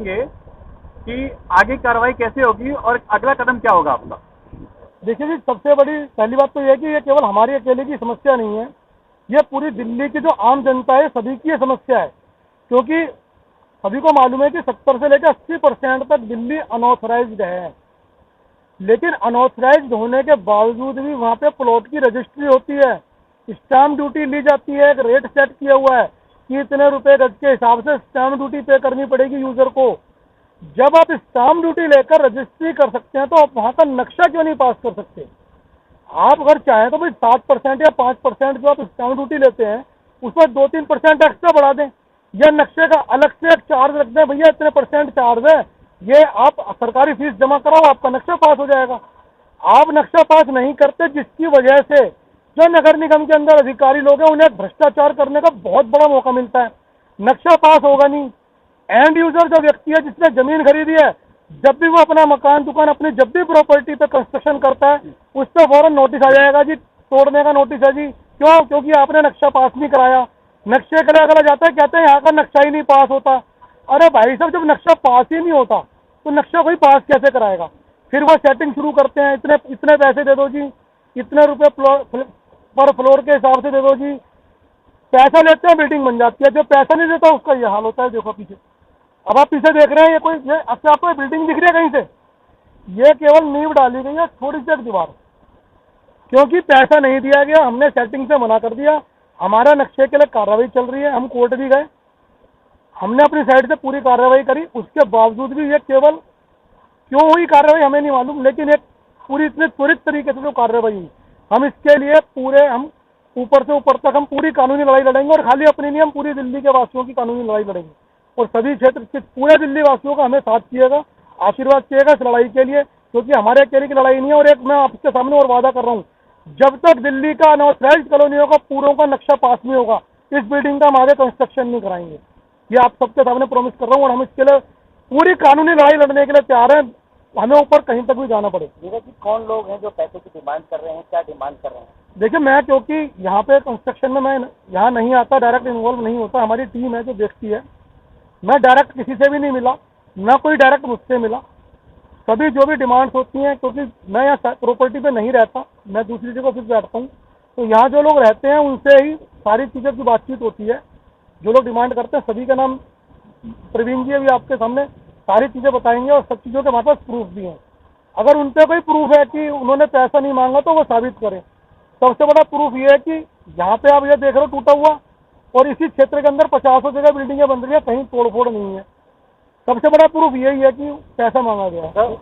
जानेंगे कि आगे कार्रवाई कैसे होगी और अगला कदम क्या होगा आपका। देखिए जी, सबसे बड़ी पहली बात तो यह है कि ये केवल हमारी अकेले की समस्या नहीं है, ये पूरी दिल्ली की जो आम जनता है सभी की ये समस्या है। क्योंकि सभी को मालूम है कि 70 से लेकर 80% तक दिल्ली अनऑथराइज्ड है, लेकिन अनऑथराइज्ड होने के बावजूद भी वहाँ पे प्लॉट की रजिस्ट्री होती है, स्टाम्प ड्यूटी ली जाती है, एक रेट सेट किया हुआ है कि इतने रुपए गज के हिसाब से स्टाम्प ड्यूटी पे करनी पड़ेगी यूजर को। जब आप स्टाम्प ड्यूटी लेकर रजिस्ट्री कर सकते हैं तो आप वहाँ का नक्शा क्यों नहीं पास कर सकते? आप अगर चाहें तो भाई 7% या 5% जो आप स्टाम्प ड्यूटी लेते हैं उसमें 2-3% एक्स्ट्रा बढ़ा दें, या नक्शे का अलग से एक चार्ज रख दें, भैया इतने % चार्ज है, ये आप सरकारी फीस जमा कराओ, आपका नक्शा पास हो जाएगा। आप नक्शा पास नहीं करते, जिसकी वजह से जो नगर निगम के अंदर अधिकारी लोग हैं उन्हें भ्रष्टाचार करने का बहुत बड़ा मौका मिलता है। नक्शा पास होगा नहीं, एंड यूजर जो व्यक्ति है जिसने जमीन खरीदी है, जब भी वो अपना मकान दुकान अपनी जब भी प्रॉपर्टी पे कंस्ट्रक्शन करता है उस पर फौरन नोटिस आ जाएगा जी, तोड़ने का नोटिस है जी। क्यों? क्योंकि आपने नक्शा पास नहीं कराया। नक्शे के लिए अगला जाता है, कहते हैं यहाँ का नक्शा ही नहीं पास होता। अरे भाई साहब, जब नक्शा पास ही नहीं होता तो नक्शा कोई पास कैसे कराएगा? फिर वो सेटिंग शुरू करते हैं, इतने इतने पैसे दे दो जी, इतने रुपए पर फ्लोर के हिसाब से दे दो जी। पैसा लेते हैं, बिल्डिंग बन जाती है। जो पैसा नहीं देता उसका ये हाल होता है। देखो पीछे, अब आप पीछे देख रहे हैं, ये कोई ये अच्छा आपको बिल्डिंग दिख रही है कहीं से? ये केवल नींव डाली गई है, थोड़ी सी एक दीवार, क्योंकि पैसा नहीं दिया गया। हमने सेटिंग से मना कर दिया, हमारा नक्शे के लिए कार्रवाई चल रही है, हम कोर्ट भी गए, हमने अपनी साइड से पूरी कार्रवाई करी, उसके बावजूद भी ये केवल क्यों हुई कार्रवाई हमें नहीं मालूम, लेकिन एक पूरी इतने त्वरित तरीके से जो कार्रवाई हुई, हम इसके लिए पूरे हम ऊपर से ऊपर तक हम पूरी कानूनी लड़ाई लड़ेंगे। और खाली अपनी नहीं, हम पूरी दिल्ली के वासियों की कानूनी लड़ाई लड़ेंगे और सभी क्षेत्र के पूरे दिल्ली वासियों का हमें साथ चाहिएगा, आशीर्वाद चाहिएगा इस लड़ाई के लिए, क्योंकि हमारे अकेले की लड़ाई नहीं है। और एक मैं आपके सामने और वादा कर रहा हूँ, जब तक दिल्ली का अनऑथराइज्ड कॉलोनियों का पूरों का नक्शा पास नहीं होगा, इस बिल्डिंग का हम आगे कंस्ट्रक्शन नहीं कराएंगे। ये आप सबके सामने प्रॉमिस कर रहा हूँ। और हम इसके लिए पूरी कानूनी लड़ाई लड़ने के लिए तैयार हैं, हमें ऊपर कहीं तक भी जाना पड़े। नीरज जी, कौन लोग हैं जो पैसे की डिमांड कर रहे हैं, क्या डिमांड कर रहे हैं? देखिए, मैं क्योंकि यहाँ पे कंस्ट्रक्शन में मैं यहाँ नहीं आता, डायरेक्ट इन्वॉल्व नहीं होता, हमारी टीम है जो देखती है। मैं डायरेक्ट किसी से भी नहीं मिला, ना कोई डायरेक्ट मुझसे मिला। सभी जो भी डिमांड्स होती हैं, क्योंकि मैं यहाँ प्रॉपर्टी पे नहीं रहता, मैं दूसरी जगह ऑफिस बैठता हूँ, तो यहाँ जो लोग रहते हैं उनसे ही सारी चीज़ों की बातचीत होती है। जो लोग डिमांड करते हैं सभी का नाम प्रवीण जी अभी आपके सामने सारी चीज़ें बताएंगे, और सब चीज़ों के हमारे पास प्रूफ भी हैं। अगर उन पर कोई प्रूफ है कि उन्होंने पैसा नहीं मांगा तो वो साबित करें। सबसे बड़ा प्रूफ ये है कि यहाँ पे आप ये देख रहे हो टूटा हुआ, और इसी क्षेत्र के अंदर 50 जगह बिल्डिंगें बन रही है, कहीं तोड़फोड़ नहीं है। सबसे बड़ा प्रूफ यही है कि पैसा मांगा गया। सर,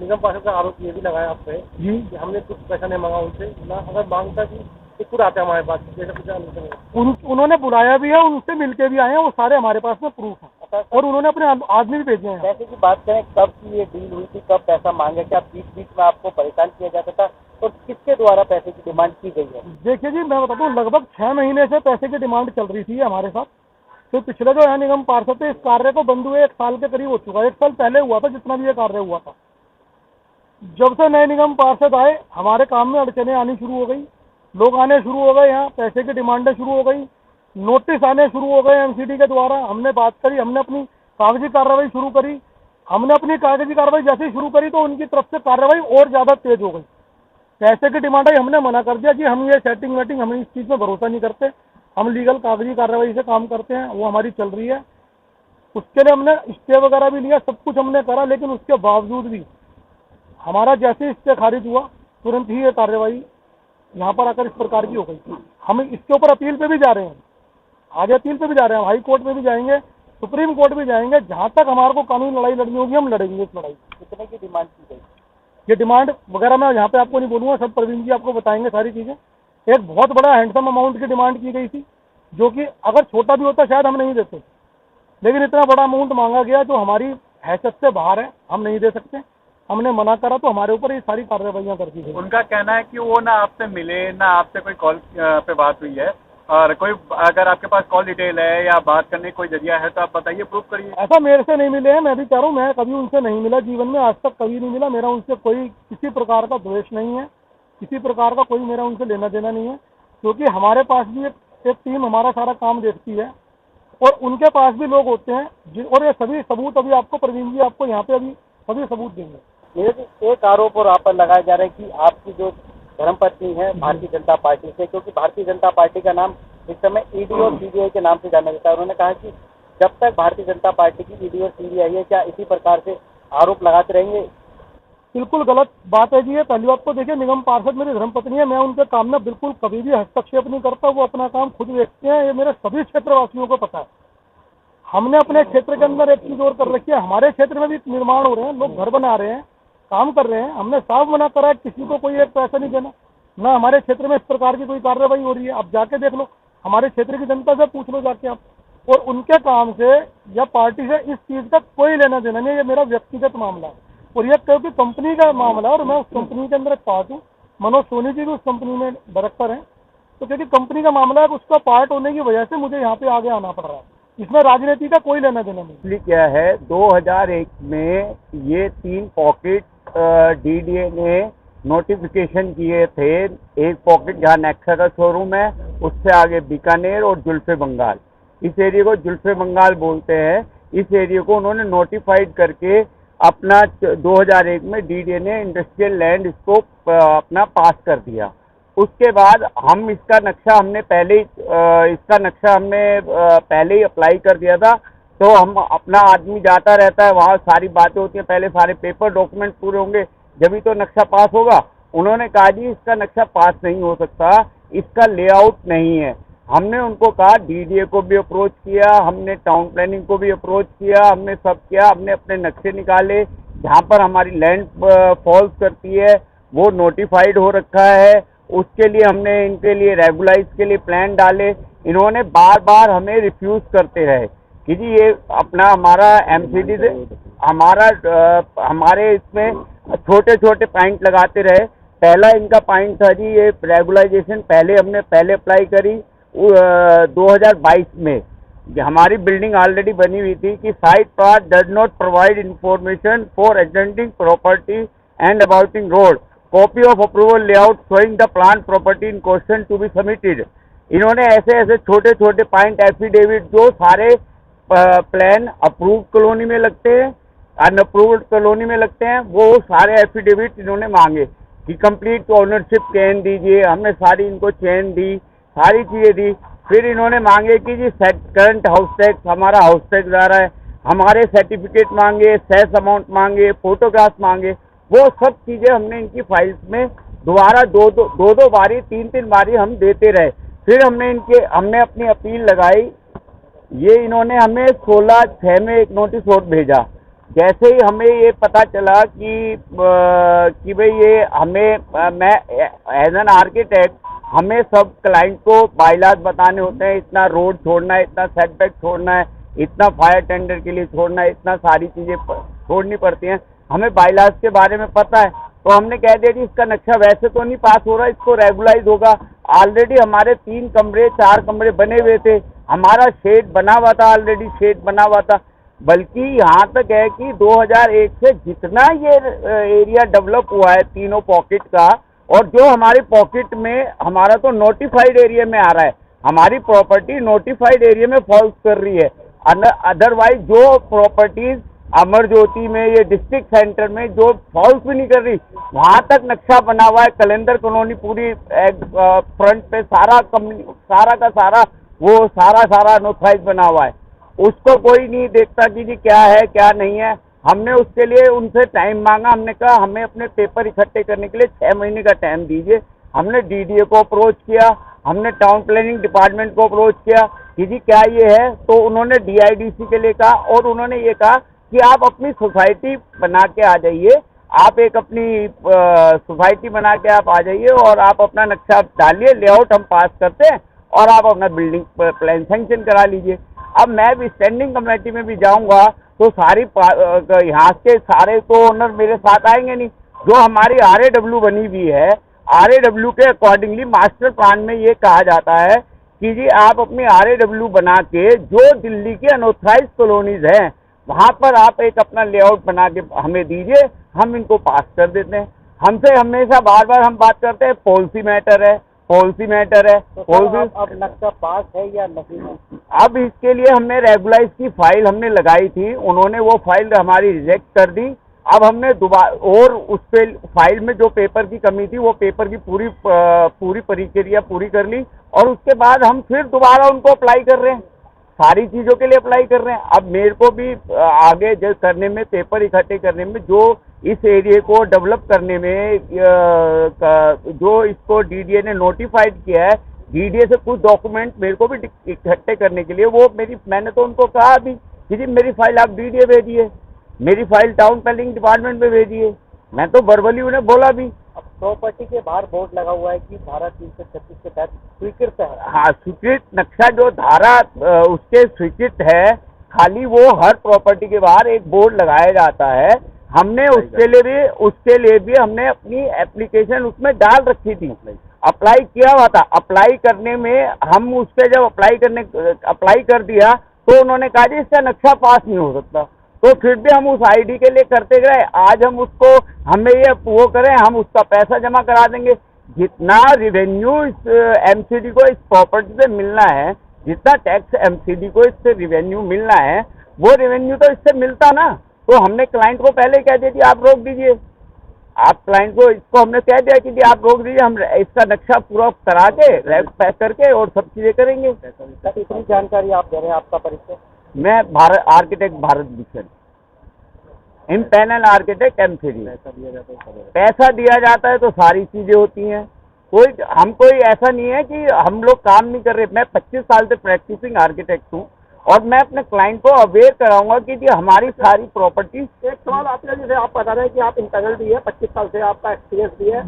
निगम पार्षद का आरोप ये भी लगाया आप पे जी, कि हमने कुछ पैसा नहीं मांगा उनसे, ना अगर मांगता कि खुद आते हमारे पास, जैसे कुछ उन्होंने बुलाया भी है, उनसे मिलके भी आए हैं, वो सारे हमारे पास में प्रूफ है, और उन्होंने अपने आदमी भी भेजे हैं। पैसे की बात करें, कब की ये डील हुई थी, कब पैसा मांगे, क्या बीच बीच में आपको परेशान किया जाता था, और किसके द्वारा पैसे की डिमांड की गई है? देखिए जी, मैं बताता हूँ, लगभग 6 महीने से पैसे की डिमांड चल रही थी हमारे साथ। तो पिछले जो है निगम पार्षद थे, इस कार्य को बंद हुए 1 साल के करीब हो चुका है। 1 साल पहले हुआ था जितना भी ये कार्य हुआ था। जब से नए निगम पार्षद आए, हमारे काम में अड़चने आनी शुरू हो गई, लोग आने शुरू हो गए, यहाँ पैसे की डिमांडें शुरू हो गई, नोटिस आने शुरू हो गए एमसीडी के द्वारा। हमने बात करी, हमने अपनी कागजी कार्रवाई शुरू करी। हमने अपनी कागजी कार्रवाई जैसे ही शुरू करी तो उनकी तरफ से कार्रवाई और ज़्यादा तेज हो गई। पैसे की डिमांड आई, हमने मना कर दिया कि हम ये सेटिंग वेटिंग, हम इस चीज़ में भरोसा नहीं करते, हम लीगल कागजी कार्रवाई से काम करते हैं, वो हमारी चल रही है। उसके लिए हमने स्टे वगैरह भी लिया, सब कुछ हमने करा, लेकिन उसके बावजूद भी हमारा जैसे ही स्टे खारिज हुआ, तुरंत ही ये कार्रवाई यहाँ पर आकर इस प्रकार की हो गई। हम इसके ऊपर अपील पे भी जा रहे हैं, आगे अपील पे भी जा रहे हैं, हाई कोर्ट में भी जाएंगे, सुप्रीम कोर्ट भी जाएंगे। जहाँ तक हमारे को कानूनी लड़ाई लड़नी होगी, हम लड़ेंगे इस लड़ाई। कितने की डिमांड की गई? ये डिमांड वगैरह मैं यहाँ पे आपको नहीं बोलूँगा, सब प्रवीण जी आपको बताएंगे सारी चीज़ें। एक बहुत बड़ा हैंडसम अमाउंट की डिमांड की गई थी, जो कि अगर छोटा भी होता शायद हम नहीं देते, लेकिन इतना बड़ा अमाउंट मांगा गया जो हमारी हैसियत से बाहर है, हम नहीं दे सकते। हमने मना करा तो हमारे ऊपर ये सारी कार्रवाइयाँ कर दी गई। उनका कहना है कि वो ना आपसे मिले, ना आपसे कोई कॉल पे बात हुई है, और कोई अगर आपके पास कॉल डिटेल है या बात करने कोई जरिया है तो आप बताइए, प्रूफ करिए। ऐसा मेरे से नहीं मिले हैं, मैं भी कह रहा हूँ, मैं कभी उनसे नहीं मिला जीवन में, आज तक कभी नहीं मिला। मेरा उनसे कोई किसी प्रकार का द्वेष नहीं है, किसी प्रकार का कोई मेरा उनसे लेना देना नहीं है, क्योंकि हमारे पास भी एक टीम हमारा सारा काम देखती है। और उनके पास भी लोग होते हैं और ये सभी सबूत अभी आपको प्रवीण जी आपको यहाँ पे अभी सभी सबूत देंगे। नीरज जी, एक आरोप और आप पर लगाया जा रहा है कि आपकी जो धर्मपत्नी है भारतीय जनता पार्टी से, क्योंकि भारतीय जनता पार्टी का नाम इस समय ईडी और सीबीआई के नाम से जाना जाता है। उन्होंने कहा कि जब तक भारतीय जनता पार्टी की ईडी और सीबीआई है, क्या इसी प्रकार से आरोप लगाते रहेंगे? बिल्कुल गलत बात है जी। ये पहली बात तो देखिए, निगम पार्षद मेरी धर्मपत्नी है, मैं उनके काम में बिल्कुल कभी भी हस्तक्षेप नहीं करता, वो अपना काम खुद देखते हैं। ये मेरे सभी क्षेत्रवासियों को पता है। हमने अपने क्षेत्र के अंदर एक चीज और कर रखी है, हमारे क्षेत्र में भी निर्माण हो रहे हैं, लोग घर बना रहे हैं, काम कर रहे हैं। हमने साफ मना करा है किसी को कोई एक पैसा नहीं देना, ना हमारे क्षेत्र में इस प्रकार की कोई कार्रवाई हो रही है। आप जाके देख लो, हमारे क्षेत्र की जनता से पूछ लो जाके आप। और उनके काम से या पार्टी से इस चीज का कोई लेना देना नहीं है, ये मेरा व्यक्तिगत मामला है। और ये क्योंकि कंपनी का मामला है और मैं उस कंपनी के अंदर एक पार्ट हूँ, मनोज सोनी जी भी उस कंपनी में डायरेक्टर हैं, तो क्योंकि कंपनी का मामला है उसका पार्ट होने की वजह से मुझे यहाँ पे आगे आना पड़ रहा है। इसमें राजनीति का कोई लेना देना नहीं। इसलिए क्या है, 2001 में ये 3 पॉकेट डीडीए ने नोटिफिकेशन किए थे। एक पॉकेट जहाँ नेक्सा का शोरूम है, उससे आगे बीकानेर और जुल्फे बंगाल, इस एरिया को जुल्फे बंगाल बोलते हैं। इस एरिया को उन्होंने नोटिफाइड करके अपना 2001 में डीडीए ने इंडस्ट्रियल लैंड इसको अपना पास कर दिया। उसके बाद हम इसका नक्शा हमने पहले ही अप्लाई कर दिया था। तो हम अपना आदमी जाता रहता है, वहाँ सारी बातें होती हैं, पहले सारे पेपर डॉक्यूमेंट पूरे होंगे जब तो नक्शा पास होगा। उन्होंने कहा जी इसका नक्शा पास नहीं हो सकता, इसका लेआउट नहीं है। हमने उनको कहा, डीडीए को भी अप्रोच किया, हमने टाउन प्लानिंग को भी अप्रोच किया, हमने सब किया, हमने अपने नक्शे निकाले, जहाँ पर हमारी लैंड फॉल्स करती है वो नोटिफाइड हो रखा है। उसके लिए हमने इनके लिए रेगुलाइज के लिए प्लान डाले। इन्होंने बार बार हमें रिफ्यूज़ करते रहे कि जी ये अपना हमारा एमसीडी से हमारे इसमें छोटे छोटे पॉइंट लगाते रहे। पहला इनका पॉइंट था जी, ये रेगुलाइजेशन पहले अप्लाई करी 2022 में। हमारी बिल्डिंग ऑलरेडी बनी हुई थी कि site part does not provide information for adjoining property and abutting road, copy of approval layout showing the plant property in question to be submitted. इन्होंने ऐसे छोटे छोटे पॉइंट एफिडेविट जो सारे प्लान अप्रूव्ड कॉलोनी में लगते हैं, अनअप्रूव्ड कॉलोनी में लगते हैं, वो सारे एफिडेविट इन्होंने मांगे कि कंप्लीट ओनरशिप चेन दीजिए। हमने सारी इनको चेन दी, सारी चीज़ें दी। फिर इन्होंने मांगे कि जी करंट हाउस टैक्स, हमारा हाउस टैक्स आ रहा है, हमारे सर्टिफिकेट मांगे, सेस अमाउंट मांगे, फोटोग्राफ मांगे। वो सब चीज़ें हमने इनकी फाइल्स में दोबारा दो बारी 3 बारी हम देते रहे। फिर हमने अपनी अपील लगाई। ये इन्होंने हमें 16/6 में एक नोटिस और भेजा। जैसे ही हमें ये पता चला कि भाई ये मैं एज एन आर्किटेक्ट हमें सब क्लाइंट को बाइलाज बताने होते हैं, इतना रोड छोड़ना है, इतना सेटबैक छोड़ना है, इतना फायर टेंडर के लिए छोड़ना है, इतना सारी चीज़ें छोड़नी पड़ती हैं। हमें बाइलाज के बारे में पता है, तो हमने कह दिया कि इसका नक्शा वैसे तो नहीं पास हो रहा, इसको रेगुलाइज होगा। ऑलरेडी हमारे 3 कमरे 4 कमरे बने हुए थे, हमारा शेड बना हुआ था, ऑलरेडी शेड बना हुआ था। बल्कि यहाँ तक है कि 2001 से जितना ये एरिया डेवलप हुआ है तीनों पॉकेट का, और जो हमारी पॉकेट में हमारा तो नोटिफाइड एरिया में आ रहा है, हमारी प्रॉपर्टी नोटिफाइड एरिया में फॉल्स कर रही है। अदरवाइज जो प्रॉपर्टीज अमर ज्योति में, ये डिस्ट्रिक्ट सेंटर में जो फॉल्स भी नहीं कर रही, वहाँ तक नक्शा बना हुआ है। कलेंदर कॉलोनी पूरी फ्रंट पे सारा नोटिफाइड बना हुआ है। उसको कोई नहीं देखता कि जी क्या है क्या नहीं है। हमने उसके लिए उनसे टाइम मांगा। हमने कहा हमें अपने पेपर इकट्ठे करने के लिए 6 महीने का टाइम दीजिए। हमने डीडीए को अप्रोच किया, हमने टाउन प्लानिंग डिपार्टमेंट को अप्रोच किया कि जी क्या ये है। तो उन्होंने डीआईडीसी के लिए कहा, और उन्होंने ये कहा कि आप अपनी सोसाइटी बना के आ जाइए, आप एक अपनी सोसाइटी बना के आप आ जाइए और आप अपना नक्शा डालिए, लेआउट हम पास करते हैं और आप अपना बिल्डिंग प्लान सैंक्शन करा लीजिए। अब मैं भी स्टैंडिंग कमेटी में भी जाऊंगा तो यहाँ के सारे तो ओनर मेरे साथ आएंगे नहीं। जो हमारी RAW बनी हुई है, RAW के अकॉर्डिंगली मास्टर प्लान में ये कहा जाता है कि जी आप अपनी RAW बना के जो दिल्ली की अनऑथराइज कॉलोनीज हैं वहाँ पर आप एक अपना लेआउट बना के हमें दीजिए, हम इनको पास कर देते हैं। हमसे हमेशा बार बार हम बात करते हैं पॉलिसी मैटर है, पॉलिसी मैटर है। तो पॉलिसी अब नक्शा पास है या नहीं है? अब इसके लिए हमने रेगुलाइज की फाइल हमने लगाई थी, उन्होंने वो फाइल हमारी रिजेक्ट कर दी। अब हमने दोबारा और उस पे फाइल में जो पेपर की कमी थी वो पेपर की पूरी प्रक्रिया पूरी कर ली और उसके बाद हम फिर दोबारा उनको अप्लाई कर रहे हैं, सारी चीज़ों के लिए अप्लाई कर रहे हैं। अब मेरे को भी आगे जो करने में, पेपर इकट्ठे करने में, जो इस एरिया को डेवलप करने में जो इसको डीडीए ने नोटिफाइड किया है, डीडीए से कुछ डॉक्यूमेंट मेरे को भी इकट्ठे करने के लिए मैंने तो उनको कहा अभी कि जी मेरी फाइल आप डीडीए भेजिए, मेरी फाइल टाउन प्लानिंग डिपार्टमेंट में भेजिए। मैं तो वर्बली उन्हें बोला भी। अब प्रॉपर्टी के बाहर बोर्ड लगा हुआ है कि धारा 336 के तहत स्वीकृत है। हाँ, स्वीकृत नक्शा जो धारा उसके स्वीकृत है, खाली वो हर प्रॉपर्टी के बाहर एक बोर्ड लगाया जाता है। हमने उसके लिए भी हमने अपनी एप्लीकेशन उसमें डाल रखी थी, अप्लाई किया हुआ था। अप्लाई करने में हम उसके जब अप्लाई कर दिया तो उन्होंने कहा जी इसका नक्शा पास नहीं हो सकता, तो फिर भी हम उस आईडी के लिए करते गए। आज हम उसको हमें ये वो करें, हम उसका पैसा जमा करा देंगे। जितना रिवेन्यू इस एमसीडी को इस प्रॉपर्टी से मिलना है, जितना टैक्स एमसीडी को इससे रिवेन्यू मिलना है, वो रिवेन्यू तो इससे मिलता ना। तो हमने क्लाइंट को पहले ही कह दिया कि आप रोक दीजिए, आप क्लाइंट को इसको हमने कह दिया कि आप रोक दीजिए, हम इसका नक्शा पूरा करा के रैक पैक करके और सब चीज़ें करेंगे। इतनी जानकारी आप दे रहे हैं, आपका परिचय? मैं architect Bharat Bhushan, empanel architect MCD. पैसा दिया जाता है तो सारी चीज़ें होती हैं। कोई ऐसा नहीं है कि हम लोग काम नहीं कर रहे। मैं 25 साल से प्रैक्टिसिंग आर्किटेक्ट हूँ और मैं अपने क्लाइंट को अवेयर कराऊंगा कि जी हमारी सारी प्रॉपर्टी। एक सवाल आपने, जैसे आप बता रहे हैं कि आप इंटरनल भी है, 25 साल से आपका एक्सपीरियंस भी है,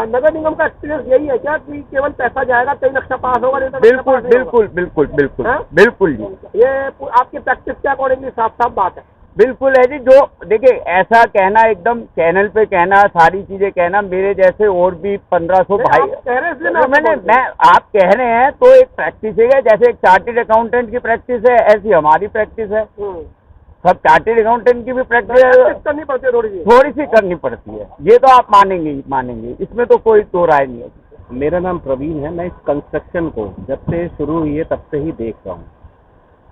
नगर निगम का एक्सपीरियंस यही है क्या कि केवल पैसा जाएगा कहीं नक्शा पास होगा? बिल्कुल बिल्कुल बिल्कुल बिल्कुल बिल्कुल जी, ये आपकी प्रैक्टिस के अकॉर्डिंगली साफ साफ बात है। बिल्कुल है जी। जो देखिए, ऐसा कहना एकदम चैनल पे कहना, सारी चीजें कहना, मेरे जैसे और भी 1500 भाई कह रहे हैं इसलिए आप कह रहे हैं तो एक प्रैक्टिस है। जैसे एक चार्टेड अकाउंटेंट की प्रैक्टिस है, ऐसी हमारी प्रैक्टिस है। सब चार्टेड अकाउंटेंट की भी प्रैक्टिस करनी पड़ती है, थोड़ी सी करनी पड़ती है। ये तो आप मानेंगे, इसमें तो कोई दो राय नहीं है। मेरा नाम प्रवीण है। मैं इस कंस्ट्रक्शन को जब से शुरू हुई है तब से ही देख रहा हूँ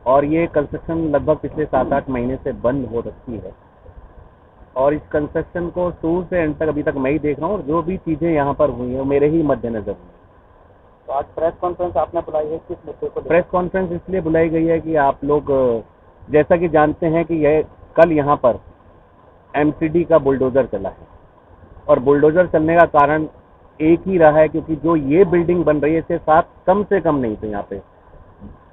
और ये कंस्ट्रक्शन लगभग पिछले 7-8 महीने से बंद हो रखी है और इस कंस्ट्रक्शन को शुरू से एंड तक अभी तक मैं ही देख रहा हूँ और जो भी चीज़ें यहाँ पर हुई हैं वो मेरे ही मद्देनजर हुई। तो आज प्रेस कॉन्फ्रेंस आपने बुलाई है, किस मुद्दे को? प्रेस कॉन्फ्रेंस इसलिए बुलाई गई है कि आप लोग जैसा कि जानते हैं कि यह कल यहाँ पर एमसीडी का बुलडोज़र चला है और बुलडोज़र चलने का कारण एक ही रहा है, क्योंकि जो ये बिल्डिंग बन रही है इसके साथ कम से कम नहीं तो यहाँ पे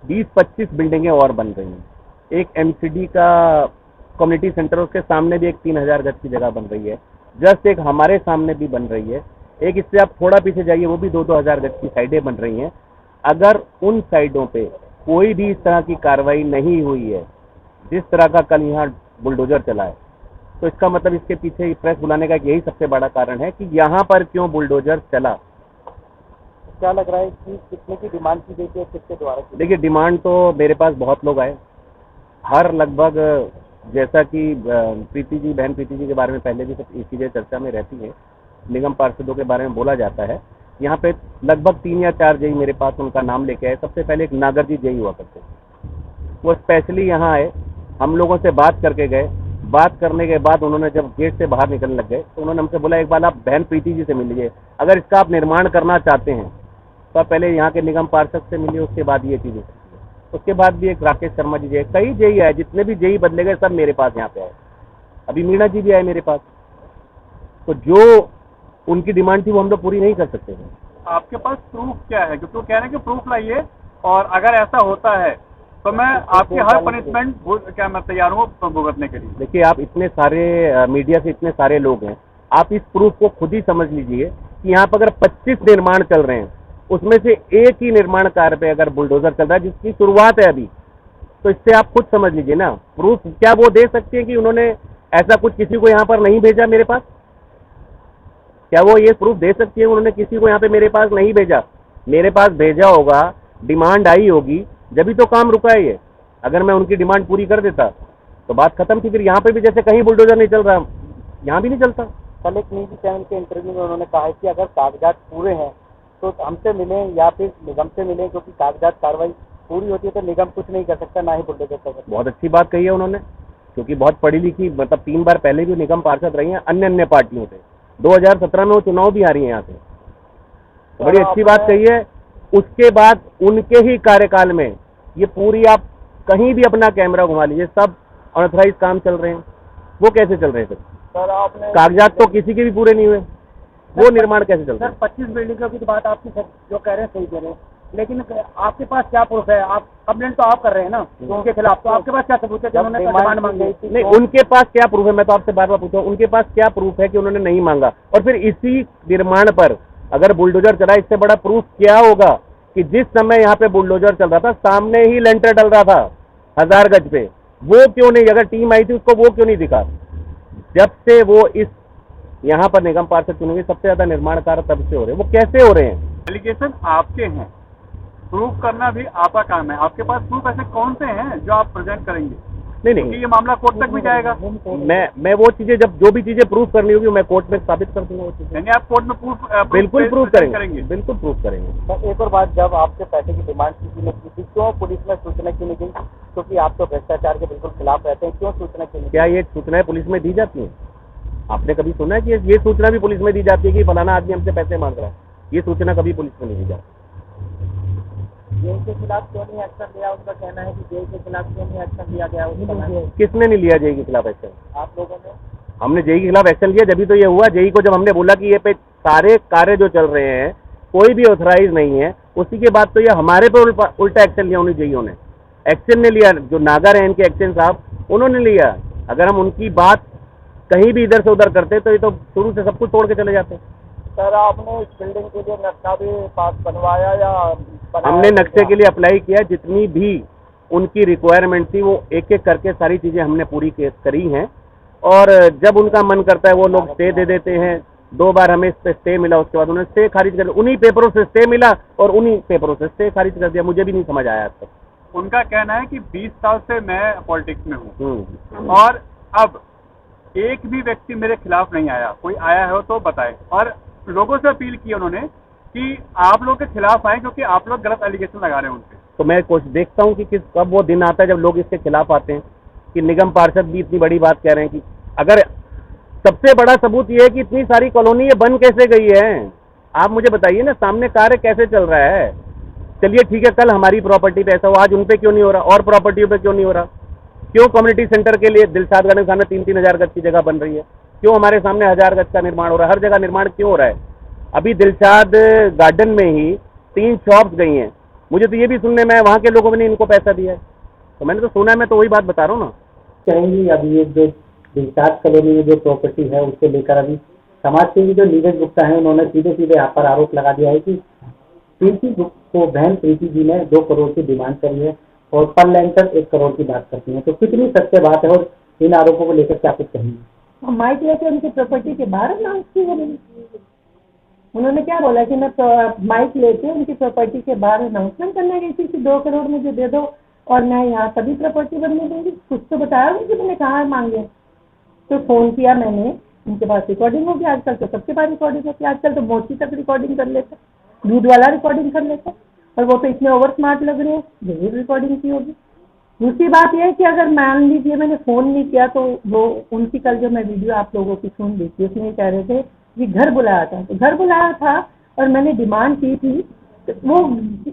20-25 बिल्डिंगें और बन रही हैं। एक एमसीडी का कम्युनिटी सेंटर, उसके सामने भी एक 3000 गज की जगह बन रही है। जस्ट एक हमारे सामने भी बन रही है। एक इससे आप थोड़ा पीछे जाइए, वो भी 2-2 हज़ार गज की साइडें बन रही हैं। अगर उन साइडों पे कोई भी इस तरह की कार्रवाई नहीं हुई है जिस तरह का कल यहाँ बुलडोजर चला है, तो इसका मतलब इसके पीछे प्रेस बुलाने का यही सबसे बड़ा कारण है कि यहाँ पर क्यों बुलडोजर चला। क्या लग रहा है कि कितने की डिमांड की गई थी, किसके द्वारा? देखिए, डिमांड तो मेरे पास बहुत लोग आए, हर लगभग, जैसा कि बहन प्रीति जी के बारे में पहले भी सब चीज़ें चर्चा में रहती है, निगम पार्षदों के बारे में बोला जाता है। यहाँ पे लगभग 3 या 4 जेई मेरे पास उनका नाम लेके आए। सबसे पहले एक नागर जी जेई हुआ करते, वो स्पेशली यहाँ आए, हम लोगों से बात करके गए। बात करने के बाद उन्होंने जब गेट से बाहर निकलने लग गए तो उन्होंने हमसे बोला एक बार आप बहन प्रीति जी से मिल लीजिए, अगर इसका आप निर्माण करना चाहते हैं तो आप पहले यहाँ के निगम पार्षद से मिलिए, उसके बाद ये चीज़ें। उसके बाद भी एक राकेश शर्मा जी, कई जेई आए, जितने भी जेई बदले गए सब मेरे पास यहाँ पे आए। अभी मीणा जी भी आए मेरे पास। तो जो उनकी डिमांड थी वो हम लोग पूरी नहीं कर सकते हैं। आपके पास प्रूफ क्या है? क्योंकि वो कह रहे हैं कि प्रूफ लाइए और अगर ऐसा होता है तो मैं आपकी हर पनिशमेंट क्या मैं तैयार हूँ भुगतने के लिए। देखिए, आप इतने सारे मीडिया से इतने सारे लोग हैं, आप इस प्रूफ को खुद ही समझ लीजिए कि यहाँ पर अगर 25 निर्माण चल रहे हैं, उसमें से एक ही निर्माण कार्य पे अगर बुलडोजर चल रहा है जिसकी शुरुआत है अभी, तो इससे आप खुद समझ लीजिए ना। प्रूफ क्या वो दे सकते हैं कि उन्होंने ऐसा कुछ किसी को यहाँ पर नहीं भेजा मेरे पास? क्या वो ये प्रूफ दे सकती है उन्होंने किसी को यहाँ पे मेरे पास नहीं भेजा? मेरे पास भेजा होगा, डिमांड आई होगी, जब भी तो काम रुका है ये। अगर मैं उनकी डिमांड पूरी कर देता तो बात खत्म थी। फिर यहाँ पे भी जैसे कहीं बुलडोजर नहीं चल रहा, यहाँ भी नहीं चलता। कल एक निजी चैनल के इंटरव्यू में उन्होंने कहा है कि अगर कागजात पूरे हैं तो हमसे मिलें या फिर निगम से मिलें, क्योंकि कागजात कार्रवाई पूरी होती है तो निगम कुछ नहीं कर सकता, ना ही बुलडोजर कर सकता। बहुत अच्छी बात कही है उन्होंने, क्योंकि बहुत पढ़ी लिखी, मतलब 3 बार पहले भी निगम पार्षद रही हैं अन्य पार्टियों से। 2017 में वो चुनाव भी हारी है यहाँ से, तो बड़ी अच्छी बात कही है। उसके बाद उनके ही कार्यकाल में ये पूरी, आप कहीं भी अपना कैमरा घुमा लीजिए, सब अनऑथराइज काम चल रहे हैं। वो कैसे चल रहे हैं सर आपने कागजात तो किसी के भी पूरे नहीं हुए, वो निर्माण कैसे चल रहा सर 25 बिल्डिंगों की तो बात आपकी सर जो कह रहे हैं सही कह रहे हैं, लेकिन आपके पास क्या प्रूफ है? आप कंप्लेंट तो आप कर रहे हैं ना तो उनके खिलाफ, तो आपके पास क्या सबूत है कि उन्होंने डिमांड मांगी थी? नहीं, उनके पास क्या प्रूफ है? मैं तो आपसे बार बार पूछा हूँ, उनके पास क्या प्रूफ है कि उन्होंने नहीं मांगा? और फिर इसी निर्माण पर अगर बुलडोजर चला, इससे बड़ा प्रूफ क्या होगा कि जिस समय यहाँ पे बुलडोजर चल रहा था सामने ही लेंटर डल रहा था 1000 गज पे, वो क्यों नहीं, अगर टीम आई थी उसको वो क्यों नहीं दिखा? जब से वो इस यहाँ पर निगम पार्षद चुने, सबसे ज्यादा निर्माण कार्य तब से हो रहे हैं। वो कैसे हो रहे हैं? एलिगेशन आपके हैं, प्रूफ करना भी आपका काम है। आपके पास प्रूफ ऐसे कौन से हैं जो आप प्रेजेंट करेंगे? नहीं, क्योंकि ये मामला कोर्ट तक भी जाएगा। मैं वो चीजें, जब जो भी चीजें प्रूफ करनी होगी मैं कोर्ट में स्थापित कर दूंगा वो चीजें। यानी आप कोर्ट में बिल्कुल प्रूफ करेंगे, बिल्कुल प्रूफ करेंगे। सर एक और बात, जब आपसे पैसे की डिमांड किसी ने की थी, क्यों पुलिस में सूचना क्यों नहीं दी? क्योंकि आप तो भ्रष्टाचार के बिल्कुल खिलाफ रहते हैं, क्यों सूचना क्यों नहीं? क्या ये सूचनाएं पुलिस में दी जाती हैं? आपने कभी सुना है कि ये सूचना भी पुलिस में दी जाती है कि फलाना आदमी हमसे पैसे मांग रहा है? ये सूचना कभी पुलिस में नहीं दी जाती। जेल के खिलाफ क्यों नहीं एक्शन लिया? उनका कहना है कि जेल के खिलाफ क्यों नहीं एक्शन लिया गया? किसने नहीं लिया जेई के खिलाफ एक्शन? आप लोगों ने। हमने जेई के खिलाफ एक्शन लिया, जब तो ये हुआ। जेई को जब हमने बोला कि ये पे सारे कार्य जो चल रहे हैं कोई भी ऑथराइज नहीं है, उसी के बाद तो ये हमारे पे उल्टा एक्शन लिया उन्हें, जेईओ ने एक्शन ने लिया। जो नागर हैं इनके एक्शन साहब, उन्होंने लिया। अगर हम उनकी बात कहीं भी इधर से उधर करते तो ये तो शुरू से सब कुछ तोड़ के चले जाते। सर आपने इस बिल्डिंग के लिए नक्शा भी पास बनवाया या हमने नक्शे के लिए अप्लाई किया, जितनी भी उनकी रिक्वायरमेंट थी वो एक एक करके सारी चीज़ें हमने पूरी करी हैं। और जब उनका मन करता है वो लोग स्टे दे देते हैं। 2 बार हमें इस पे स्टे मिला, उसके बाद उन्होंने स्टे खारिज कर, उन्हीं पेपरों से स्टे मिला और उन्हीं पेपरों से स्टे खारिज कर दिया। मुझे भी नहीं समझ आया आज तक। उनका कहना है कि 20 साल से मैं पॉलिटिक्स में हूँ और अब एक भी व्यक्ति मेरे खिलाफ नहीं आया। कोई आया हो तो बताए। और लोगों से अपील की उन्होंने कि आप लोग के खिलाफ आए क्योंकि आप लोग गलत एलिगेशन लगा रहे हैं उनसे। तो मैं देखता हूँ कि कब वो दिन आता है जब लोग इसके खिलाफ आते हैं कि निगम पार्षद भी इतनी बड़ी बात कह रहे हैं। कि अगर सबसे बड़ा सबूत ये है कि इतनी सारी कॉलोनी ये बन कैसे गई है, आप मुझे बताइए ना, सामने कार्य कैसे चल रहा है। चलिए ठीक है, कल हमारी प्रॉपर्टी पे ऐसा हो, आज उन पे क्यों नहीं हो रहा? और प्रॉपर्टियों पे क्यों नहीं हो रहा? क्यों कम्युनिटी सेंटर के लिए दिलशाद गार्डन के सामने 3-3 हज़ार गज की जगह बन रही है? क्यों हमारे सामने 1000 गज का निर्माण हो रहा है? हर जगह निर्माण क्यों हो रहा है? अभी दिलशाद गार्डन में ही 3 शॉप्स गई हैं। मुझे तो ये भी सुनने में वहाँ के लोगों ने इनको पैसा दिया है, तो मैंने तो सुना है, मैं तो वही बात बता रहा हूँ ना। कहेंगी अभी ये जो दिलशाद कॉलोनी में जो प्रॉपर्टी है उसको लेकर अभी समाज सेवी जो नीरज गुप्ता है उन्होंने सीधे यहाँ पर आरोप लगा दिया है कि प्रीति को बहन प्रीति जी ने 2 करोड़ की डिमांड करी है और पर लेंटर 1 करोड़ की बात करती है। तो कितनी सत्य बात है और इन आरोपों को लेकर क्या कुछ कहेंगे? माइक लेके उनकी प्रॉपर्टी के बाहर अनाउंस की है। उन्होंने क्या बोला कि मैं माइक लेके उनकी प्रॉपर्टी के बाहर अनाउंसमेंट करने गई थी कि 2 करोड़ मुझे दे दो और मैं यहाँ सभी प्रॉपर्टी बनने दूंगी। कुछ तो बताया मुझे, मैंने कहाँ मांगे। तो फ़ोन किया मैंने, उनके पास रिकॉर्डिंग होगी। आजकल तो सबके पास रिकॉर्डिंग होती है, आजकल तो मोची तक रिकॉर्डिंग कर लेते, दूध वाला रिकॉर्डिंग कर लेते, और वो तो इतने ओवर स्मार्ट लग रहे हैं, जरूर रिकॉर्डिंग की होगी। दूसरी बात यह है कि अगर मान लीजिए मैंने फ़ोन नहीं किया तो वो उनकी कल जो मैं वीडियो आप लोगों की सुन ली थी उसमें कह रहे थे कि घर बुलाया था, तो घर बुलाया था और मैंने डिमांड की थी, तो वो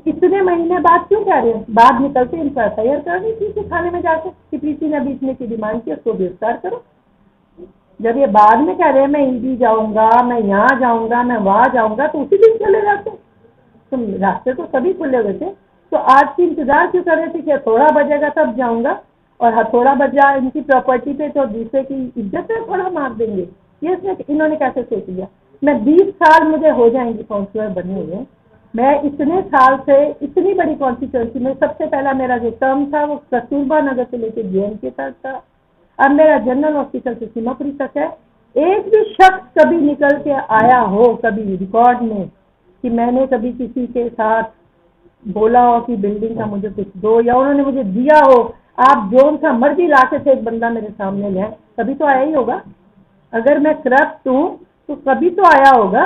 इतने महीने बाद क्यों कह रहे हैं? बाद निकलते इनको FIR कर दी थी थाने में जाकर कि प्रीति ने अभी इतने की डिमांड की, उसको गिरफ्तार करो। जब ये बाद में कह रहे हैं मैं ईडी जाऊँगा, मैं यहाँ जाऊँगा, मैं वहाँ जाऊँगा, तो उसी दिन चले जाते। तो रास्ते तो सभी खुले हुए थे, तो आज की इंतजार क्यों कर रहे थे कि थोड़ा बजेगा तब जाऊँगा, और हथौड़ा बजा इनकी प्रॉपर्टी पे तो दूसरे की इज्जत पे थोड़ा मार देंगे। ये इन्होंने कैसे सोच लिया? मैं 20 साल मुझे हो जाएंगी काउंसलर बने हुए। मैं इतने साल से इतनी बड़ी कॉन्स्टिट्यूंसी में सबसे पहला मेरा जो टर्म था वो कस्तूरबा नगर से लेकर JNK तक था। अब मेरा जनरल हॉस्पिटल से सीमापुरी तक है। एक भी शख्स कभी निकल के आया हो कभी रिकॉर्ड में कि मैंने कभी किसी के साथ बोला हो कि बिल्डिंग का मुझे कुछ दो, या उन्होंने मुझे दिया हो? आप जो सा मर्जी लाके से एक बंदा मेरे सामने ले आए, कभी तो आया ही होगा। अगर मैं करप्ट हूँ तो कभी तो आया होगा,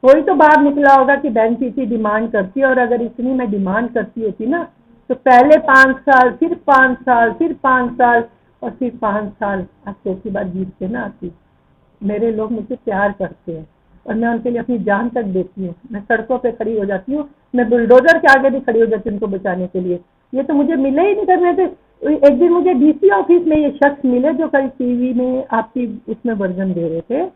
कोई तो बाहर निकला होगा कि बहन प्रीति डिमांड करती है, और अगर इतनी मैं डिमांड करती होती ना तो पहले 5 साल, फिर 5 साल, फिर 5 साल और फिर 5 साल आज चौथी बार जीत के ना आती। मेरे लोग मुझसे प्यार करते हैं और मैं उनके लिए अपनी जान तक देती हूँ। मैं सड़कों पे खड़ी हो जाती हूँ, मैं बुलडोजर के आगे भी खड़ी हो जाती हूँ उनको बचाने के लिए। ये तो मुझे मिले ही नहीं करने थे। एक दिन मुझे डीसी ऑफिस में ये शख्स मिले जो कल टीवी में आपकी उसमें वर्जन दे रहे थे।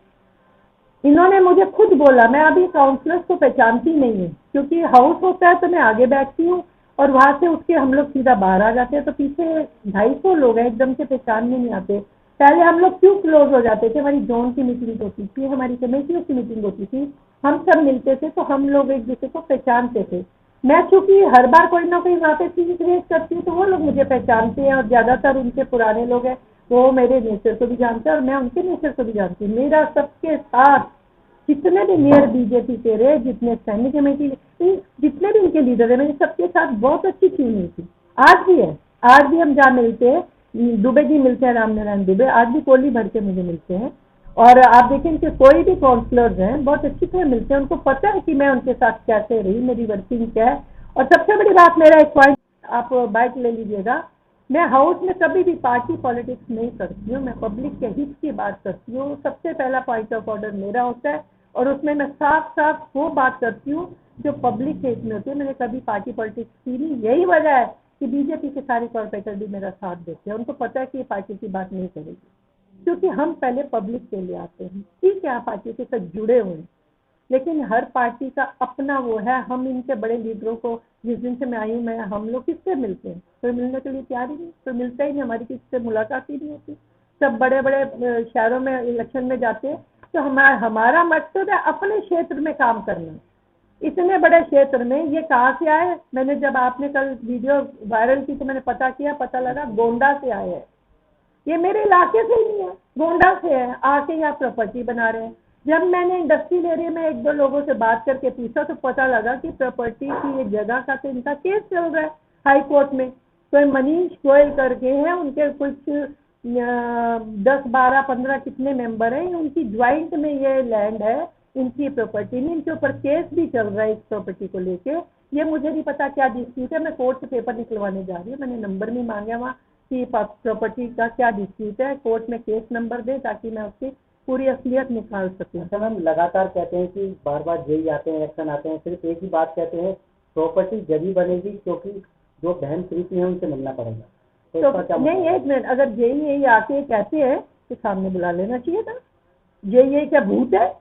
इन्होंने मुझे खुद बोला, मैं अभी काउंसलर्स को पहचानती नहीं हूँ क्योंकि हाउस होता है तो मैं आगे बैठती हूँ और वहाँ से उठ के हम लोग सीधा बाहर आ जाते हैं, तो पीछे 250 लोग हैं, एकदम से पहचान में नहीं आते। पहले हम लोग क्यों क्लोज हो जाते थे, हमारी जोन की मीटिंग होती थी, हमारी कमेटियों की मीटिंग होती थी, हम सब मिलते थे तो हम लोग एक दूसरे को पहचानते थे। मैं चूंकि हर बार कोई ना कोई वहाँ पे चीज क्रिएट करती हूँ तो वो लोग मुझे पहचानते हैं, और ज्यादातर उनके पुराने लोग हैं, वो मेरे नेचर को भी जानते हैं और मैं उनके नेचर को भी जानती हूँ। मेरा सबके साथ जितने भी मेयर बीजेपी के रहे, जितने स्टैंडिंग कमेटी, जितने भी उनके लीडर है, मेरे सबके साथ बहुत अच्छी ट्यूनिंग थी। आज भी है, आज भी हम जहाँ मिलते हैं, दुबे जी मिलते हैं, राम नारायण दुबे, आज भी कोली भर के मुझे मिलते हैं। और आप देखें कि कोई भी काउंसलर्स हैं बहुत अच्छी तरह मिलते हैं, उनको पता है कि मैं उनके साथ कैसे रही, मेरी वर्किंग क्या है। और सबसे बड़ी बात, मेरा एक पॉइंट आप बाइट ले लीजिएगा, मैं हाउस में कभी भी पार्टी पॉलिटिक्स नहीं करती हूँ, मैं पब्लिक के हित की बात करती हूँ। सबसे पहला पॉइंट ऑफ ऑर्डर मेरा होता है और उसमें मैं साफ साफ वो बात करती हूँ जो पब्लिक के हित में होती है। मैंने कभी पार्टी पॉलिटिक्स की नहीं। यही वजह है कि बीजेपी के सारे कॉर्पोरेटर भी मेरा साथ देते हैं, उनको पता है कि ये पार्टी की बात नहीं करेगी, क्योंकि हम पहले पब्लिक के लिए आते हैं। ठीक है, आप पार्टी के साथ जुड़े हुए हैं, लेकिन हर पार्टी का अपना वो है। हम इनके बड़े लीडरों को, जिस दिन से मैं आई हूँ, हम लोग किससे मिलते हैं, कोई मिलने के लिए तैयार ही नहीं, कोई मिलता ही नहीं, हमारी किसी से मुलाकात ही नहीं होती। सब बड़े बड़े शहरों में इलेक्शन में जाते हैं, तो हमारा मकसद है अपने क्षेत्र में काम करना। इतने बड़े क्षेत्र में ये कहाँ से आए, मैंने जब आपने कल वीडियो वायरल की तो मैंने पता किया, पता लगा गोंडा से आए हैं। ये मेरे इलाके से ही नहीं है, गोंडा से है, आके यहाँ प्रॉपर्टी बना रहे हैं। जब मैंने इंडस्ट्रियल एरिया में 1-2 लोगों से बात करके पूछा तो पता लगा कि प्रॉपर्टी की ये जगह का तो इनका केस चल रहा है हाई कोर्ट में। तो मनीष गोयल करके हैं, उनके कुछ 10, 12, 15 कितने मेंबर हैं, उनकी ज्वाइंट में ये लैंड है, इनकी प्रॉपर्टी नहीं, इनके ऊपर केस भी चल रहा है इस प्रॉपर्टी को लेके। ये मुझे नहीं पता क्या डिस्प्यूट है, मैं कोर्ट से पेपर निकलवाने जा रही हूँ, मैंने नंबर भी मांगा वहाँ कि प्रॉपर्टी का क्या डिस्प्यूट है, कोर्ट में केस नंबर दे ताकि मैं उसकी पूरी असलियत निकाल सकूं। अच्छा मैम, लगातार कहते हैं कि बार बार जेई आते हैं, इलेक्शन आते हैं, सिर्फ एक ही बात कहते हैं, प्रॉपर्टी जब बनेगी क्योंकि जो बहन प्रीति है उनसे मिलना पड़ेगा। तो इसका क्या नहीं, एक मिनट, अगर जेई आके कहते हैं तो सामने बुला लेना चाहिए था। जेई क्या भूत है,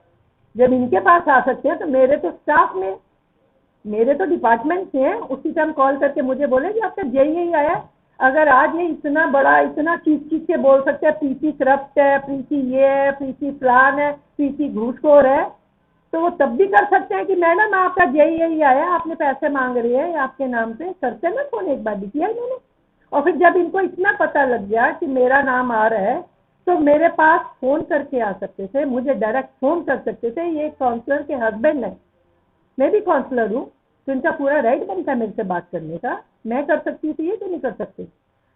जब इनके पास आ सकते हैं तो मेरे तो स्टाफ में, मेरे तो डिपार्टमेंट से हैं, उसी टाइम कॉल करके मुझे बोले कि आपका जेई आया। अगर आज ये इतना बड़ा, इतना चीख के बोल सकते हैं प्रीति करप्ट है, प्रीति ये है, प्रीति प्लान है, प्रीति घूसखोर है, तो वो तब भी कर सकते हैं कि मैडम आपका जेई आया, आपने पैसे मांग रहे हैं आपके नाम पे, करते ना फोन। एक बार भी किया इन्होंने। और फिर जब इनको इतना पता लग गया कि मेरा नाम आ रहा है तो मेरे पास फोन करके आ सकते थे, मुझे डायरेक्ट फोन कर सकते थे। ये काउंसलर के हस्बैंड है, मैं भी काउंसलर हूँ, तो इनका पूरा राइट बनता है मेरे से बात करने का। मैं कर सकती थी, ये तो नहीं कर सकते।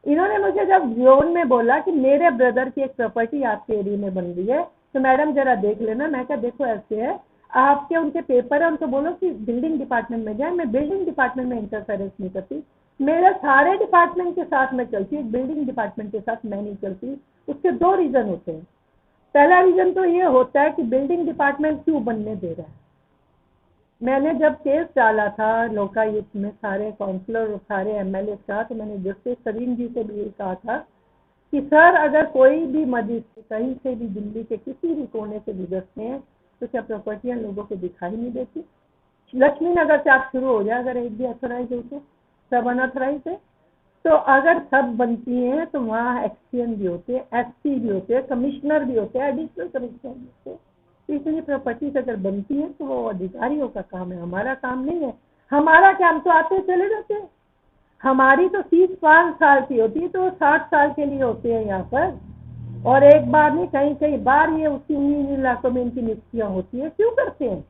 इन्होंने मुझे जब जोन में बोला कि मेरे ब्रदर की एक प्रॉपर्टी आपके एरिया में बन रही है तो मैडम जरा देख लेना। मैं क्या, देखो ऐसे है, आपके उनके पेपर है, उनको बोलो कि बिल्डिंग डिपार्टमेंट में जाए। मैं बिल्डिंग डिपार्टमेंट में इंटरफेरेंस नहीं करती, मेरे सारे डिपार्टमेंट के साथ मैं चलती हूँ, बिल्डिंग डिपार्टमेंट के साथ मैं नहीं चलती। उसके 2 रीज़न होते हैं। पहला रीज़न तो ये होता है कि बिल्डिंग डिपार्टमेंट क्यों बनने दे रहा है। मैंने जब केस डाला था लोकायुक्त में सारे काउंसलर और सारे एमएलए का, तो मैंने जस्टिस सलीम जी से भी यही कहा था कि सर अगर कोई भी मजिस्ट्रेट कहीं से भी दिल्ली के किसी भी कोने से गुजरते हैं तो क्या प्रॉपर्टियां लोगों को दिखाई नहीं देती। लक्ष्मी नगर से आप शुरू हो जाए, अगर एक भी अथोराइज हो तो, सब अनऑथराइज है, तो अगर सब बनती हैं तो वहाँ एक्सपीएन भी होते हैं, एसपी भी होते हैं, कमिश्नर भी होते हैं, एडिशनल कमिश्नर भी होते हैं। इसलिए प्रॉपर्टीज अगर बनती है तो वो अधिकारियों का काम है, हमारा काम नहीं है। हमारा काम तो आते चले जाते हैं। हमारी तो सीट 5 साल की होती है, तो 60 साल के लिए होते हैं यहाँ पर, और एक बार नहीं कई कई बार ये उसी इलाकों में इनकी नियुक्तियाँ होती है। क्यों करते हैं?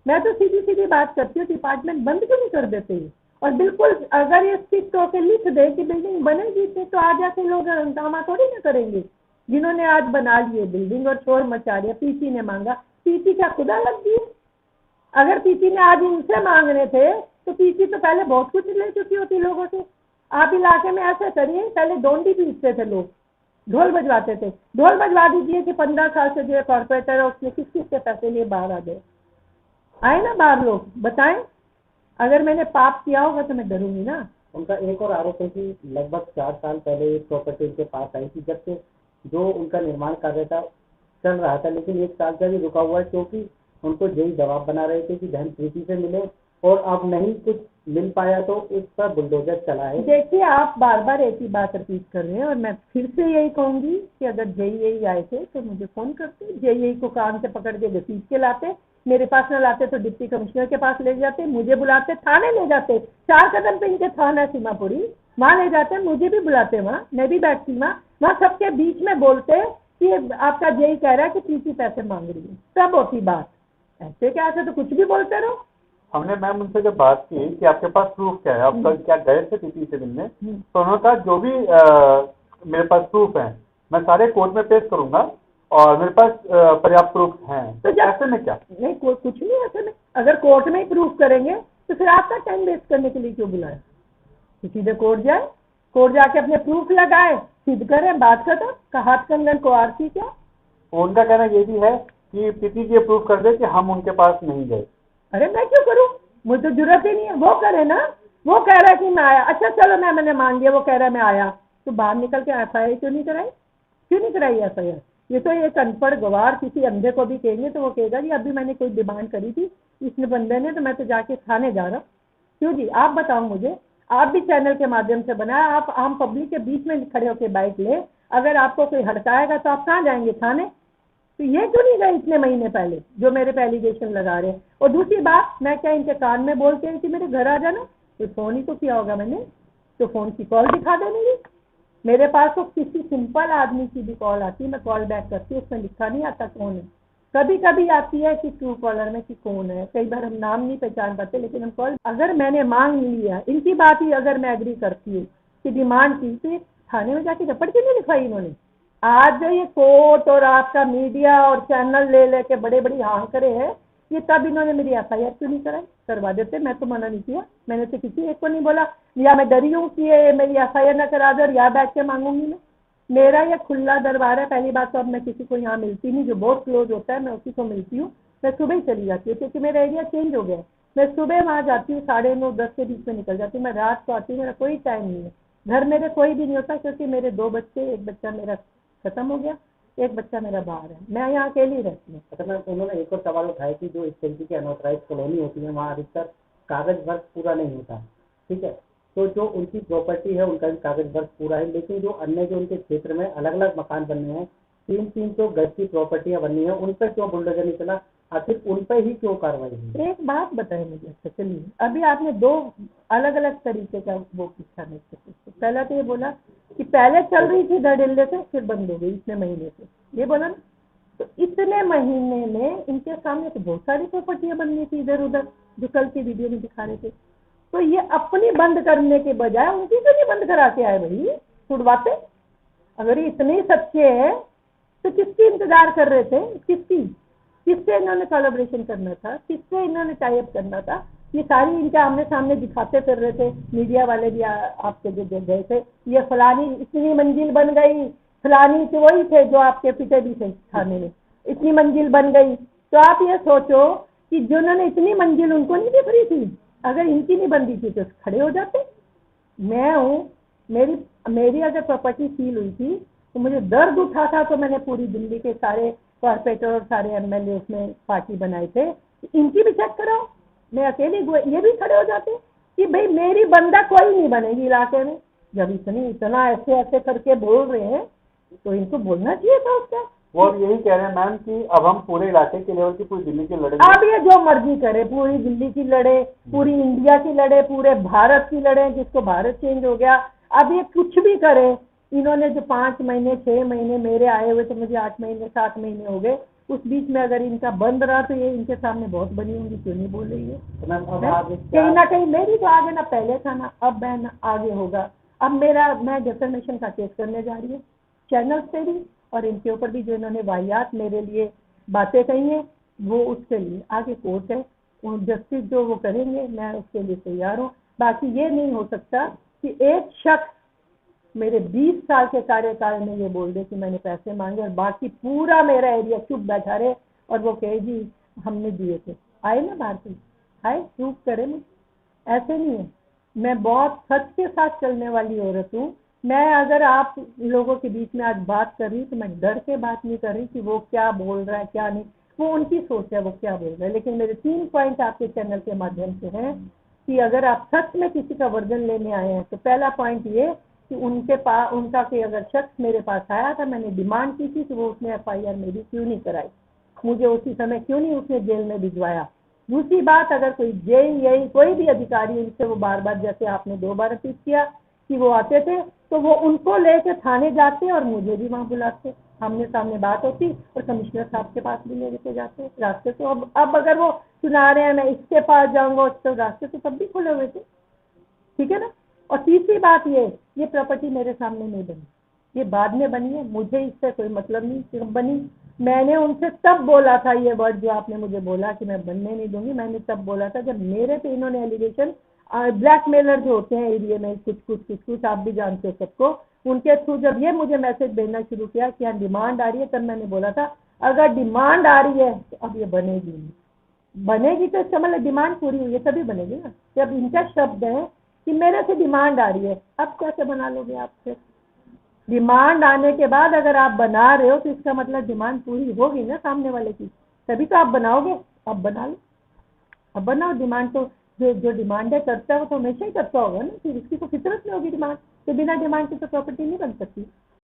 मैं तो सीधी सीधी बात करती हूँ, डिपार्टमेंट बंद क्यों नहीं कर देते हैं? और बिल्कुल अगर ये स्ट्रिक्ट होकर लिख दे कि बिल्डिंग बनेगी तो आ जाके लोग हंगामा थोड़ी ना करेंगे। जिन्होंने आज बना लिए बिल्डिंग और शोर मचा दिया, पीसी ने मांगा, पीसी क्या खुदा लग गई? अगर पीसी ने आज इनसे मांगने थे तो पीसी तो पहले बहुत कुछ ले चुकी होती लोगों से। आप इलाके में ऐसे करिए, पहले डोंडी पीसते थे लोग, ढोल बजवाते थे, ढोल बजवा दीजिए कि 15 साल से जो कॉर्पोरेटर है उसने किस किस से पैसे लिए बाहर आ गए, आए ना बाहर लोग, बताएं। अगर मैंने पाप किया होगा तो मैं डरूंगी ना। उनका एक और आरोप है कि लगभग 4 साल पहले एक प्रॉपर्टी उनके पास आई थी, जब से जो उनका निर्माण कार्य था चल रहा था, लेकिन 1 साल से भी रुका हुआ है, क्योंकि उनको यही दबाव बना रहे थे कि बहन प्रीति से मिले, और अब नहीं कुछ मिल पाया तो उस पर बुलडोजर चला है। देखिए, आप बार बार एक ही बात रिपीट कर रहे हैं, और मैं फिर से यही कहूंगी कि अगर जेईई आए थे तो मुझे फोन करते, जेईई को कान से पकड़ के घसीट के लाते, मेरे पास न लाते तो डिप्टी कमिश्नर के पास ले जाते, मुझे बुलाते, थाने ले जाते, 4 कदम पे इनके थाना है सीमापुरी, वहाँ ले जाते, मुझे भी बुलाते, वहाँ मैं भी बैठती, वहाँ सबके बीच में बोलते कि आपका जेई कह रहा है कि प्रीति पैसे मांग रही है, तब होती बात। ऐसे क्या, ऐसे तो कुछ भी बोलते रहो। हमने मैम उनसे जब बात की कि आपके पास प्रूफ क्या है, आप कल क्या गए थे पीपी से मिलने, तो उन्होंने कहा जो भी मेरे पास प्रूफ है मैं सारे कोर्ट में पेश करूंगा और मेरे पास पर्याप्त प्रूफ हैं। तो ऐसे में क्या नहीं, कुछ नहीं ऐसे में। अगर कोर्ट में ही प्रूफ करेंगे तो फिर आपका टाइम वेस्ट करने के लिए क्यों बुलाया? सीधे कोर्ट जाए, कोर्ट जाके अपने प्रूफ लगाए, सिद्ध करें, बात खत्म। हाथ कंगन को आरती क्या? उनका कहना ये भी है कि पीपी ये प्रूफ कर दे कि हम उनके पास नहीं गए। अरे मैं क्यों करूं, मुझे तो जरूरत ही नहीं है, वो करे ना। वो कह रहा है कि मैं आया, अच्छा चलो मैंने मान लिया, वो कह रहा है मैं आया, तो बाहर निकल के एफआईआर क्यों नहीं कराई? क्यों नहीं कराई एफआईआर? ये तो एक अनपढ़ गवार किसी अंधे को भी कहेंगे तो वो कहेगा जी अभी मैंने कोई डिमांड करी थी इसने बंदे ने, तो मैं तो जाके थाने जा रहा हूँ। क्यों जी, आप बताओ मुझे। आप भी चैनल के माध्यम से बनाया, आप आम पब्लिक के बीच में खड़े होकर बाइक ले, अगर आपको कोई हड़काएगा तो आप कहाँ जाएंगे? थाने। तो ये क्यों नहीं गए इतने महीने पहले जो मेरे पे एलिगेशन लगा रहे हैं? और दूसरी बात, मैं क्या इनके कान में बोलते हैं कि मेरे घर आ जाना? तो फोन ही तो किया होगा मैंने, तो फोन की कॉल दिखा दे मेरी। मेरे पास तो किसी सिंपल आदमी की भी कॉल आती है, मैं कॉल बैक करती हूँ, उसमें लिखा नहीं आता कौन है। कभी कभी आती है कि ट्रू कॉलर में कि कौन है, कई बार हम नाम नहीं पहचान पाते, लेकिन हम कॉल, अगर मैंने मांग लिया इनकी बात ही, अगर मैं एग्री करती हूँ कि डिमांड की, तो थाने में जाके रपट क्यों नहीं लिखवाई इन्होंने? आज जो ये कोर्ट और आपका मीडिया और चैनल ले लेके बड़े बड़ी हाँ करे हैं, ये तब इन्होंने मेरी एफआईआर क्यों नहीं कराई? करवा देते, मैं तो मना नहीं किया, मैंने तो किसी एक को नहीं बोला, या मैं डरी हूँ कि ये मेरी एफआईआर न करा दे और यहाँ बैठ के मांगूंगी मैं। मेरा ये खुला दरबार है। पहली बात तो अब मैं किसी को यहाँ मिलती नहीं, जो बहुत क्लोज होता है मैं उसी को मिलती हूँ। मैं सुबह ही चली जाती हूँ क्योंकि मेरा एरिया चेंज हो गया है। मैं सुबह वहाँ जाती हूँ, 9:30-10 के बीच में निकल जाती हूँ। मैं रात को आती हूँ, मेरा कोई टाइम नहीं है। घर मेरे कोई भी नहीं होता क्योंकि मेरे 2 बच्चे, एक बच्चा मेरा खत्म हो गया, एक बच्चा मेरा बाहर है, मैं यहाँ अकेली रहती हूँ। अच्छा मैम, उन्होंने एक और सवाल उठाया कि जो इस तरीके की अनऑथराइज कॉलोनी होती है वहाँ अधिकतर कागज वर्क पूरा नहीं होता, ठीक है, तो जो उनकी प्रॉपर्टी है उनका भी कागज वर्क पूरा है, लेकिन जो अन्य जो उनके क्षेत्र में अलग अलग मकान बनने हैं, 3-3 गज की प्रॉपर्टियाँ बननी है, उन पर क्यों बुलडोजर नहीं चला? आखिर उन पर ही क्यों कार्रवाई हुई? एक बात बताए मुझे। अच्छा चलिए, अभी आपने 2 अलग अलग तरीके का वो पूछा मेरे से। पहला तो ये बोला कि पहले चल रही थी धड़ल्ले से, फिर बंद हो गई इतने महीने से, ये बोला ना। तो इतने महीने में इनके सामने तो बहुत सारी प्रॉपर्टियां बननी थी इधर उधर, जो कल की वीडियो में दिखा रहे थे। तो ये अपनी बंद करने के बजाय उनकी क्यों नहीं बंद करा के आए भाई? छुड़वाते। अगर ये इतने सच्चे हैं तो किसकी इंतजार कर रहे थे? किससे इन्होंने कोलैबोरेशन करना था? किससे इन्होंने टाई अप करना था? ये सारी इनके आमने सामने दिखाते फिर रहे थे। मीडिया वाले भी आपके जो गए थे, ये फलानी इतनी मंजिल बन गई, फलानी तो वही थे जो आपके पिता भी थे थाने में, इतनी मंजिल बन गई। तो आप ये सोचो कि जिन्होंने इतनी मंजिल उनको नहीं दिख रही थी, अगर इनकी नहीं बन रही थी तो खड़े हो जाते। मैं हूँ, मेरी अगर प्रॉपर्टी सील हुई थी तो मुझे दर्द उठा था, तो मैंने पूरी दिल्ली के सारे कॉर्पोरेटर और सारे एमएलए उसमें पार्टी बनाए थे, इनकी भी चेक करो। मैं अकेली ये भी खड़े हो जाते कि भाई मेरी बंदा कोई नहीं बनेगी इलाके में। जब इतना ऐसे ऐसे करके बोल रहे हैं तो इनको बोलना चाहिए था उसका। वो यही कह रहे हैं मैम कि अब हम पूरे इलाके के लेवल की पूरी दिल्ली की लड़ेंगे। अब ये जो मर्जी करे, पूरी दिल्ली की लड़े, पूरी इंडिया की लड़े, पूरे भारत की लड़े, जिसको भारत चेंज हो गया। अब ये कुछ भी करे। इन्होंने जो 5 महीने 6 महीने मेरे आए हुए तो मुझे 8 महीने 7 महीने हो गए, उस बीच में अगर इनका बंद रहा तो ये इनके सामने बहुत बनी होंगी, क्यों नहीं बोल रही है? कहीं ना कहीं मेरी तो आगे ना पहले था ना अब है ना आगे होगा। अब मैं डिफेमेशन का केस करने जा रही हूँ चैनल से भी, और इनके ऊपर भी जो इन्होंने वाहियात मेरे लिए बातें कही हैं वो उसके लिए आगे कोर्ट है। जस्टिस जो वो करेंगे मैं उसके लिए तैयार हूँ। बाकी ये नहीं हो सकता कि एक शख्स मेरे 20 साल के कार्यकाल में ये बोल दे कि मैंने पैसे मांगे और बाकी पूरा मेरा एरिया चुप बैठा रहे और वो कहे जी हमने दिए थे। आए ना भारती, आए प्रूफ करे मुझे, ऐसे नहीं है। मैं बहुत सच के साथ चलने वाली औरत हूँ। मैं अगर आप लोगों के बीच में आज बात कर रही तो मैं डर के बात नहीं कर रही कि वो क्या बोल रहा है क्या नहीं, वो उनकी सोच है वो क्या बोल रहा है। लेकिन मेरे 3 पॉइंट आपके चैनल के माध्यम से हैं कि अगर आप सच में किसी का वर्जन लेने आए हैं तो पहला पॉइंट ये कि उनका कोई अगर शख्स मेरे पास आया था, मैंने डिमांड की थी कि वो उसने FIR मेरी क्यों नहीं कराई, मुझे उसी समय क्यों नहीं उसने जेल में भिजवाया। दूसरी बात, अगर कोई JEI कोई भी अधिकारी उनसे वो बार बार, जैसे आपने 2 बार रिपीट किया कि वो आते थे, तो वो उनको लेके थाने जाते और मुझे भी वहाँ बुलाते, आमने सामने बात होती और कमिश्नर साहब के पास भी लेके जाते रास्ते। तो अब अगर वो सुना रहे हैं मैं इसके पास जाऊंगा तो रास्ते तो तब भी खुले हुए थे, ठीक है ना। और तीसरी बात ये प्रॉपर्टी मेरे सामने नहीं बनी, ये बाद में बनी है, मुझे इससे कोई मतलब नहीं बनी। मैंने उनसे तब बोला था ये वर्ड जो आपने मुझे बोला कि मैं बनने नहीं दूंगी, मैंने तब बोला था जब मेरे पे इन्होंने एलिगेशन, ब्लैकमेलर जो होते हैं एरिया में कुछ आप भी जानते हो सबको, उनके थ्रू जब ये मुझे मैसेज भेजना शुरू किया कि यहाँ डिमांड आ रही है, तब मैंने बोला था अगर डिमांड आ रही है तो अब ये बनेगी नहीं। बनेगी तो इसका मतलब डिमांड पूरी हुई है तभी बनेगी ना। जब इनका शब्द है कि मेरे से डिमांड आ रही है, अब कैसे बना लोगे आप? फिर डिमांड आने के बाद अगर आप बना रहे हो तो इसका मतलब डिमांड पूरी होगी ना सामने वाले की, तभी तो आप बनाओगे। अब बना लो, अब बनाओ। डिमांड तो जो डिमांड है करता है वो तो हमेशा ही करता होगा ना, फिर इसकी तो फितरत में होगी डिमांड, तो बिना डिमांड की तो प्रॉपर्टी नहीं बन सकती।